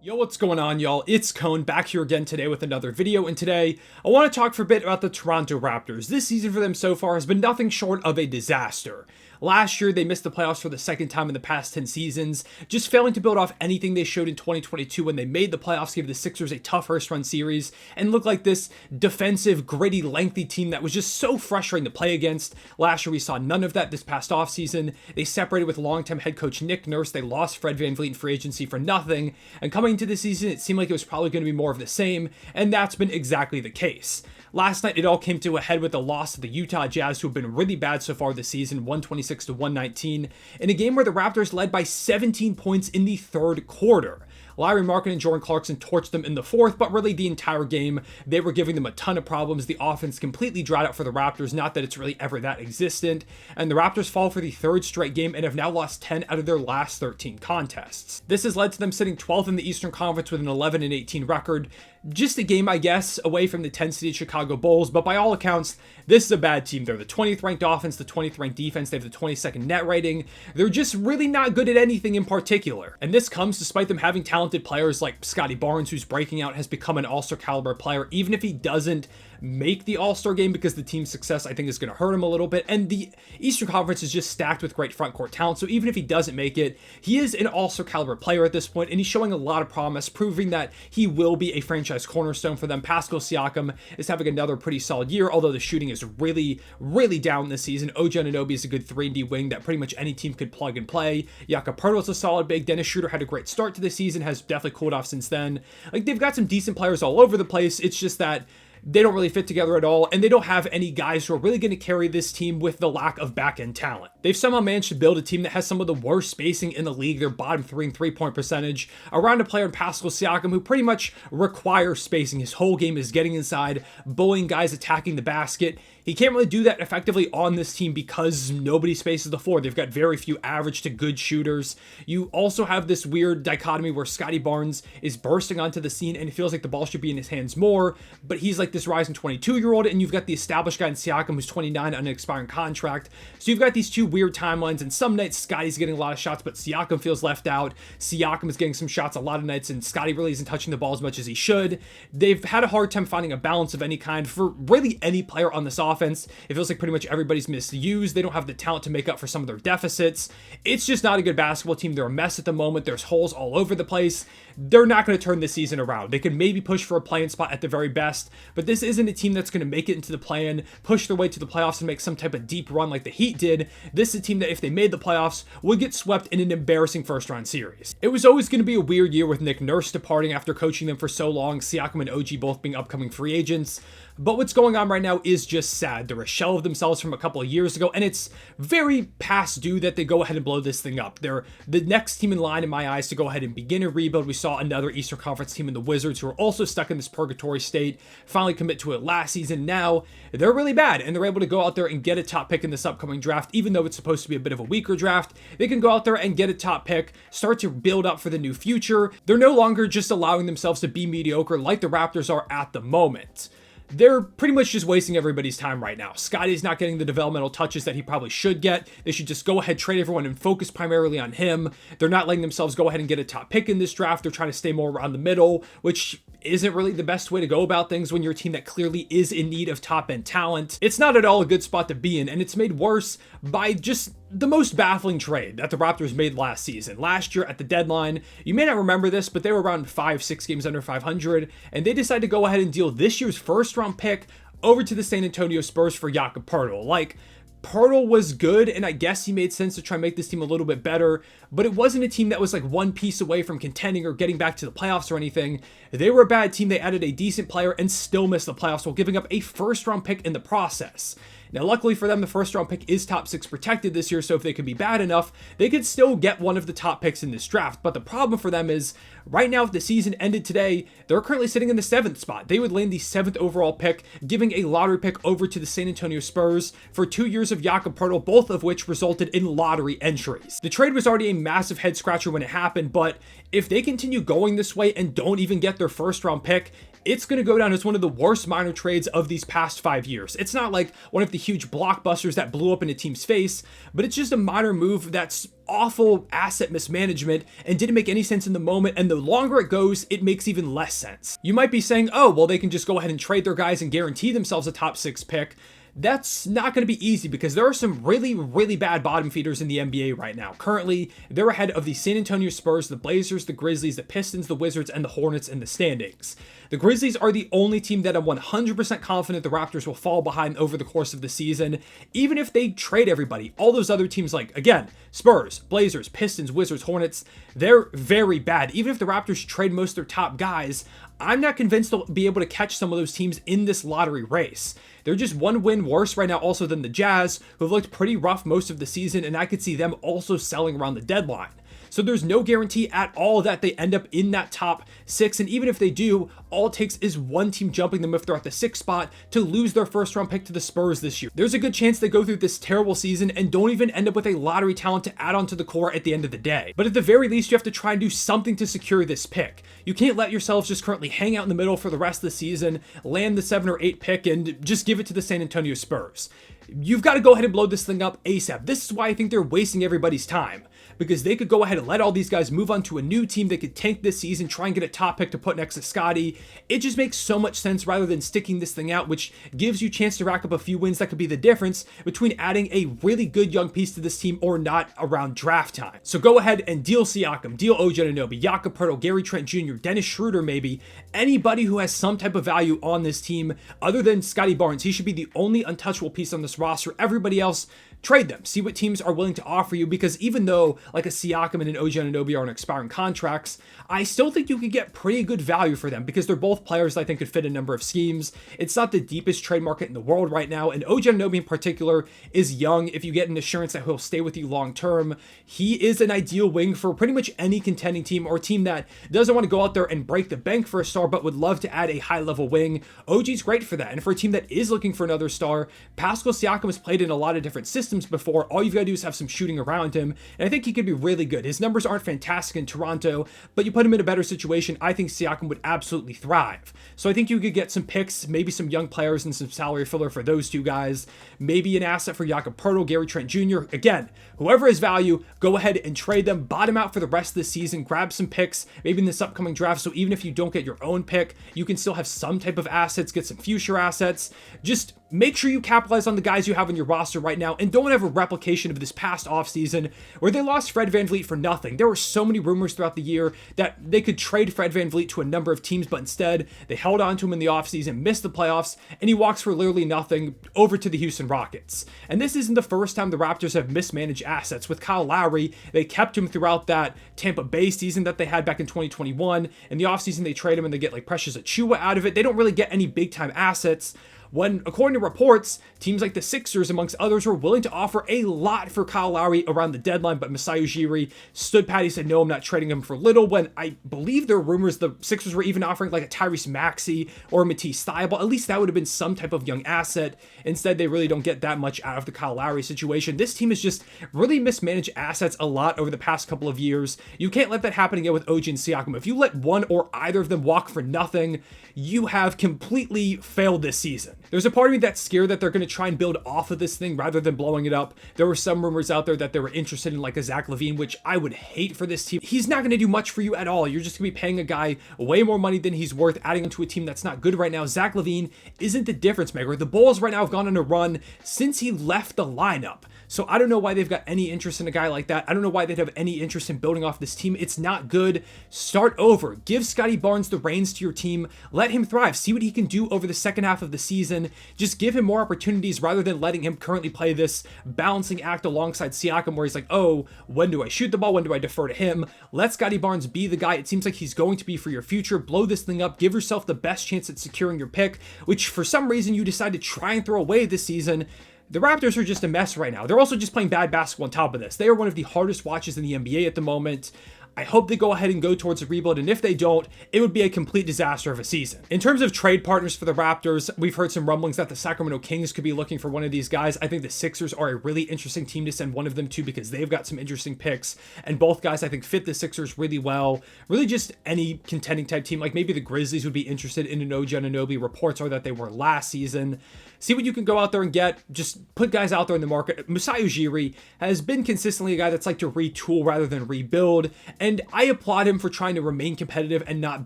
Yo, what's going on, y'all? It's Cone back here again today with another video, and today I want to talk for a bit about the Toronto Raptors. This season for them so far has been nothing short of a disaster. Last year, they missed the playoffs for the second time in the past 10 seasons, just failing to build off anything they showed in 2022 when they made the playoffs, gave the Sixers a tough first-run series, and looked like this defensive, gritty, lengthy team that was just so frustrating to play against. Last year, we saw none of that this past offseason. They separated with longtime head coach Nick Nurse. They lost Fred VanVleet in free agency for nothing, and coming into the season, it seemed like it was probably going to be more of the same, and that's been exactly the case. Last night, it all came to a head with a loss to the Utah Jazz, who have been really bad so far this season, 126 to 119, in a game where the Raptors led by 17 points in the third quarter. Larry Markin and Jordan Clarkson torched them in the fourth, but really the entire game, they were giving them a ton of problems. The offense completely dried out for the Raptors, not that it's really ever that existent, and the Raptors fall for the third straight game and have now lost 10 out of their last 13 contests. This has led to them sitting 12th in the Eastern Conference with an 11-18 record. Just a game, I guess, away from the 10th-seeded Chicago Bulls, but by all accounts, this is a bad team. They're the 20th ranked offense, the 20th ranked defense, they have the 22nd net rating. They're just really not good at anything in particular. And this comes despite them having talented players like Scottie Barnes, who's breaking out, has become an all-star caliber player, even if he doesn't make the all-star game, because the team's success, I think, is going to hurt him a little bit. And the Eastern Conference is just stacked with great front court talent, so even if he doesn't make it, he is an all-star caliber player at this point, and he's showing a lot of promise, proving that he will be a franchise cornerstone for them. Pascal Siakam is having another pretty solid year, although the shooting is really down this season. Anunoby is a good 3-and-D wing that pretty much any team could plug and play. Jakob Poeltl is a solid big. Dennis Schroeder had a great start to the season, has definitely cooled off since then. Like, they've got some decent players all over the place. It's just that they don't really fit together at all, and they don't have any guys who are really going to carry this team with the lack of back-end talent. They've somehow managed to build a team that has some of the worst spacing in the league. They're bottom 3 in three-point percentage, around a player in Pascal Siakam who pretty much requires spacing. His whole game is getting inside, bullying guys, attacking the basket. He can't really do that effectively on this team because nobody spaces the floor. They've got very few average to good shooters. You also have this weird dichotomy where Scottie Barnes is bursting onto the scene and it feels like the ball should be in his hands more, but he's like this rising 22-year-old, and you've got the established guy in Siakam who's 29 on an expiring contract. So you've got these two weird timelines, and some nights Scottie's getting a lot of shots, but Siakam feels left out. Siakam is getting some shots a lot of nights, and Scottie really isn't touching the ball as much as he should. They've had a hard time finding a balance of any kind for really any player on this offense. It feels like pretty much everybody's misused. They don't have the talent to make up for some of their deficits. It's just not a good basketball team. They're a mess at the moment. There's holes all over the place. They're not going to turn this season around. They can maybe push for a play-in spot at the very best, but this isn't a team that's going to make it into the play-in, push their way to the playoffs, and make some type of deep run like the Heat did. This is a team that if they made the playoffs would get swept in an embarrassing first-round series. It was always going to be a weird year with Nick Nurse departing after coaching them for so long, Siakam and OG both being upcoming free agents. But what's going on right now is just sad. They're a shell of themselves from a couple of years ago, and it's very past due that they go ahead and blow this thing up. They're the next team in line, in my eyes, to go ahead and begin a rebuild. We saw another Eastern Conference team in the Wizards, who are also stuck in this purgatory state, finally commit to it last season. Now, they're really bad, and they're able to go out there and get a top pick in this upcoming draft, even though it's supposed to be a bit of a weaker draft. They can go out there and get a top pick, start to build up for the new future. They're no longer just allowing themselves to be mediocre like the Raptors are at the moment. They're pretty much just wasting everybody's time right now. Scottie's not getting the developmental touches that he probably should get. They should just go ahead, trade everyone, and focus primarily on him. They're not letting themselves go ahead and get a top pick in this draft. They're trying to stay more around the middle, which isn't really the best way to go about things when you're a team that clearly is in need of top-end talent. It's not at all a good spot to be in, and it's made worse by just the most baffling trade that the Raptors made last season. Last year at the deadline, you may not remember this, but they were around 5-6 games under 500, and they decided to go ahead and deal this year's first-round pick over to the San Antonio Spurs for Jakob Poeltl. Like, Poeltl was good, and I guess he made sense to try and make this team a little bit better, but it wasn't a team that was like one piece away from contending or getting back to the playoffs or anything. They were a bad team. They added a decent player and still missed the playoffs while giving up a first-round pick in the process. Now, luckily for them, the first-round pick is top 6 protected this year, so if they could be bad enough, they could still get one of the top picks in this draft. But the problem for them is, right now, if the season ended today, they're currently sitting in the 7th spot. They would land the 7th overall pick, giving a lottery pick over to the San Antonio Spurs for 2 years of Jakob Poeltl, both of which resulted in lottery entries. The trade was already a massive head-scratcher when it happened, but if they continue going this way and don't even get their first-round pick, it's going to go down as one of the worst minor trades of these past 5 years. It's not like one of the huge blockbusters that blew up in a team's face, but it's just a minor move that's awful asset mismanagement and didn't make any sense in the moment, and the longer it goes, it makes even less sense. You might be saying, oh, well, they can just go ahead and trade their guys and guarantee themselves a top 6 pick. That's not going to be easy because there are some really, really bad bottom feeders in the NBA right now. Currently, they're ahead of the San Antonio Spurs, the Blazers, the Grizzlies, the Pistons, the Wizards, and the Hornets in the standings. The Grizzlies are the only team that I'm 100% confident the Raptors will fall behind over the course of the season. Even if they trade everybody, all those other teams like, again, Spurs, Blazers, Pistons, Wizards, Hornets, they're very bad. Even if the Raptors trade most of their top guys, I'm not convinced they'll be able to catch some of those teams in this lottery race. They're just one win worse right now also than the Jazz, who have looked pretty rough most of the season, and I could see them also selling around the deadline. So there's no guarantee at all that they end up in that top 6, and even if they do, all it takes is one team jumping them if they're at the 6th spot to lose their first round pick to the Spurs this year. There's a good chance they go through this terrible season and don't even end up with a lottery talent to add on to the core at the end of the day. But at the very least, you have to try and do something to secure this pick. You can't let yourselves just currently hang out in the middle for the rest of the season, land the 7 or 8 pick, and just give it to the San Antonio Spurs. You've got to go ahead and blow this thing up ASAP. This is why I think they're wasting everybody's time, because they could go ahead and let all these guys move on to a new team. They could tank this season, try and get a top pick to put next to Scottie. It just makes so much sense rather than sticking this thing out, which gives you a chance to rack up a few wins that could be the difference between adding a really good young piece to this team or not around draft time. So go ahead and deal Siakam, deal OG Anunoby, Jakob Poeltl, Gary Trent Jr., Dennis Schroeder maybe, anybody who has some type of value on this team other than Scottie Barnes. He should be the only untouchable piece on this roster. Everybody else, trade them. See what teams are willing to offer you, because even though like a Siakam and an OG Anunoby are on expiring contracts, I still think you could get pretty good value for them because they're both players that I think could fit a number of schemes. It's not the deepest trade market in the world right now, and OG Anunoby in particular is young. If you get an assurance that he'll stay with you long term, he is an ideal wing for pretty much any contending team or a team that doesn't want to go out there and break the bank for a star but would love to add a high-level wing. OG's great for that, and for a team that is looking for another star, Pascal Siakam has played in a lot of different systems before. All you've got to do is have some shooting around him, and I think he could be really good. His numbers aren't fantastic in Toronto, but you put him in a better situation, I think Siakam would absolutely thrive. So I think you could get some picks, maybe some young players and some salary filler for those two guys, maybe an asset for Jakob Poeltl, Gary Trent Jr. Again, whoever has value, go ahead and trade them, bottom out for the rest of the season, grab some picks, maybe in this upcoming draft, so even if you don't get your own pick, you can still have some type of assets, get some future assets. Just make sure you capitalize on the guys you have on your roster right now, and don't have a replication of this past offseason where they lost Fred VanVleet for nothing. There were so many rumors throughout the year that they could trade Fred VanVleet to a number of teams, but instead they held on to him in the offseason, missed the playoffs, and he walks for literally nothing over to the Houston Rockets. And this isn't the first time the Raptors have mismanaged assets. With Kyle Lowry, they kept him throughout that Tampa Bay season that they had back in 2021. In the offseason, they trade him and they get like Precious Achiuwa out of it. They don't really get any big-time assets, when, according to reports, teams like the Sixers, amongst others, were willing to offer a lot for Kyle Lowry around the deadline, but Masai Ujiri stood pat. He said, no, I'm not trading him for little, when I believe there were rumors the Sixers were even offering like a Tyrese Maxey or a Matisse Thybulle. At least that would have been some type of young asset. Instead, they really don't get that much out of the Kyle Lowry situation. This team has just really mismanaged assets a lot over the past couple of years. You can't let that happen again with OG and Siakam. If you let one or either of them walk for nothing, you have completely failed this season. There's a part of me that's scared that they're going to try and build off of this thing rather than blowing it up. There were some rumors out there that they were interested in like a Zach LaVine, which I would hate for this team. He's not going to do much for you at all. You're just going to be paying a guy way more money than he's worth, adding into a team that's not good right now. Zach LaVine isn't the difference maker. The Bulls right now have gone on a run since he left the lineup. So I don't know why they've got any interest in a guy like that. I don't know why they'd have any interest in building off this team. It's not good. Start over. Give Scottie Barnes the reins to your team. Let him thrive. See what he can do over the second half of the season. Just give him more opportunities rather than letting him currently play this balancing act alongside Siakam where he's like, oh, when do I shoot the ball? When do I defer to him? Let Scottie Barnes be the guy. It seems like he's going to be for your future. Blow this thing up. Give yourself the best chance at securing your pick, which for some reason you decide to try and throw away this season. The Raptors are just a mess right now. They're also just playing bad basketball on top of this. They are one of the hardest watches in the NBA at the moment. I hope they go ahead and go towards a rebuild, and if they don't, it would be a complete disaster of a season. In terms of trade partners for the Raptors, we've heard some rumblings that the Sacramento Kings could be looking for one of these guys. I think the Sixers are a really interesting team to send one of them to because they've got some interesting picks, and both guys I think fit the Sixers really well. Really just any contending type team, like maybe the Grizzlies would be interested in Anunoby. Reports are that they were last season. See what you can go out there and get. Just put guys out there in the market. Masai Ujiri has been consistently a guy that's like to retool rather than rebuild, and I applaud him for trying to remain competitive and not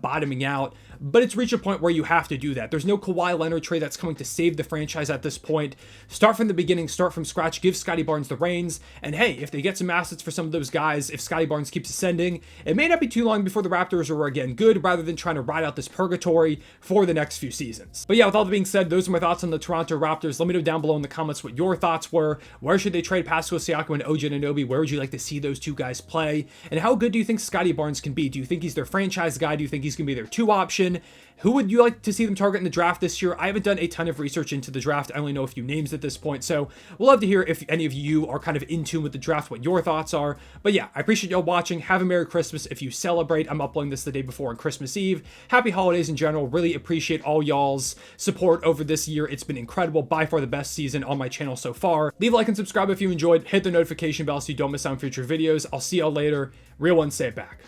bottoming out, but it's reached a point where you have to do that. There's no Kawhi Leonard trade that's coming to save the franchise at this point. Start from the beginning, start from scratch, give Scottie Barnes the reins, and hey, if they get some assets for some of those guys, if Scottie Barnes keeps ascending, it may not be too long before the Raptors are again good rather than trying to ride out this purgatory for the next few seasons. But yeah, with all that being said, those are my thoughts on the Toronto Raptors. Let me know down below in the comments what your thoughts were. Where should they trade Pascal, Siakam, and OG Anunoby? Where would you like to see those two guys play? And how good do you think Scottie Barnes can be? Do you think he's their franchise guy? Do you think he's going to be their 2 option? Who would you like to see them target in the draft this year? I haven't done a ton of research into the draft. I only know a few names at this point, so we'll love to hear if any of you are kind of in tune with the draft, what your thoughts are. But yeah, I appreciate y'all watching. Have a Merry Christmas if you celebrate. I'm uploading this the day before on Christmas Eve. Happy holidays in general. Really appreciate all y'all's support over this year. It's been incredible. By far the best season on my channel so far. Leave a like and subscribe if you enjoyed. Hit the notification bell so you don't miss out on future videos. I'll see y'all later. Real one, say it back.